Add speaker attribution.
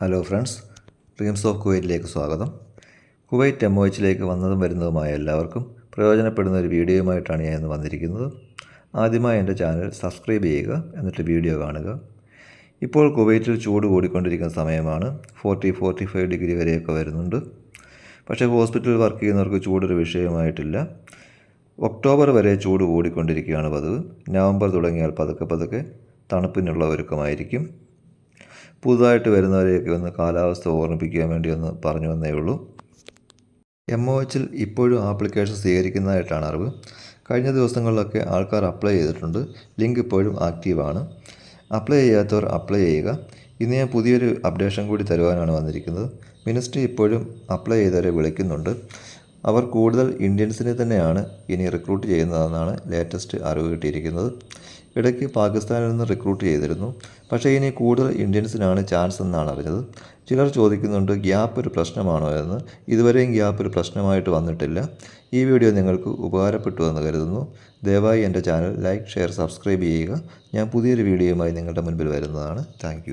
Speaker 1: Hello friends, dreams of കുവൈറ്റിലേക്ക് സ്വാഗതം. Kuwait MOHലേക്ക് വന്നതും വരുന്നതുമായ എല്ലാവർക്കും പ്രയോജനപ്പെടുന്ന ഒരു വീഡിയോയുമായിട്ടാണ് ഞാൻ ഇന്ന് വന്നിരിക്കുന്നത്. ആദ്യമായി എൻ്റെ ചാനൽ സബ്സ്ക്രൈബ് ചെയ്യുക, എന്നിട്ട് വീഡിയോ കാണുക. ഇപ്പോൾ കുവൈറ്റിൽ ചൂട് കൂടിക്കൊണ്ടിരിക്കുന്ന സമയമാണ്. 40-45 ഡിഗ്രി വരെയൊക്കെ വരുന്നുണ്ട്. പക്ഷേ ഹോസ്പിറ്റലിൽ വർക്ക് ചെയ്യുന്നവർക്ക് ചൂടൊരു വിഷയമായിട്ടില്ല. ഒക്ടോബർ വരെ ചൂട് കൂടിക്കൊണ്ടിരിക്കുകയാണ് പതിവ്. നവംബർ തുടങ്ങിയാൽ പതുക്കെ തണുപ്പിനുള്ള ഒരുക്കമായിരിക്കും. പുതുതായിട്ട് വരുന്നവരെയൊക്കെ ഒന്ന് കാലാവസ്ഥ ഓർമ്മിപ്പിക്കാൻ വേണ്ടി ഒന്ന് പറഞ്ഞു വന്നേ ഉള്ളൂ. MOHൽ ഇപ്പോഴും ആപ്ലിക്കേഷൻ സ്വീകരിക്കുന്നതായിട്ടാണ് അറിവ്. കഴിഞ്ഞ ദിവസങ്ങളിലൊക്കെ ആൾക്കാർ അപ്ലൈ ചെയ്തിട്ടുണ്ട്. ലിങ്ക് ഇപ്പോഴും ആക്റ്റീവാണ്. അപ്ലൈ ചെയ്യാത്തവർ അപ്ലൈ ചെയ്യുക. ഇന്ന് ഞാൻ പുതിയൊരു അപ്ഡേഷൻ കൂടി തരുവാനാണ് വന്നിരിക്കുന്നത്. മിനിസ്ട്രി ഇപ്പോഴും അപ്ലൈ ചെയ്തവരെ വിളിക്കുന്നുണ്ട്. അവർ കൂടുതൽ ഇന്ത്യൻസിനെ തന്നെയാണ് ഇനി റിക്രൂട്ട് ചെയ്യുന്നതെന്നാണ് ലേറ്റസ്റ്റ് അറിവ് കിട്ടിയിരിക്കുന്നത്. ഇടയ്ക്ക് പാകിസ്ഥാനിൽ നിന്ന് റിക്രൂട്ട് ചെയ്തിരുന്നു. പക്ഷേ ഇനി കൂടുതൽ ഇന്ത്യൻസിനാണ് ചാൻസ് എന്നാണ് അറിഞ്ഞത്. ചിലർ ചോദിക്കുന്നുണ്ട്, ഗ്യാപ്പ് ഒരു പ്രശ്നമാണോ എന്ന്. ഇതുവരെയും ഗ്യാപ്പ് ഒരു പ്രശ്നമായിട്ട് വന്നിട്ടില്ല. ഈ വീഡിയോ നിങ്ങൾക്ക് ഉപകാരപ്പെട്ടു എന്ന് കരുതുന്നു. ദയവായി എൻ്റെ ചാനൽ ലൈക്ക്, ഷെയർ, സബ്സ്ക്രൈബ് ചെയ്യുക. ഞാൻ പുതിയൊരു വീഡിയോയുമായി നിങ്ങളുടെ മുൻപിൽ വരുന്നതാണ്. താങ്ക്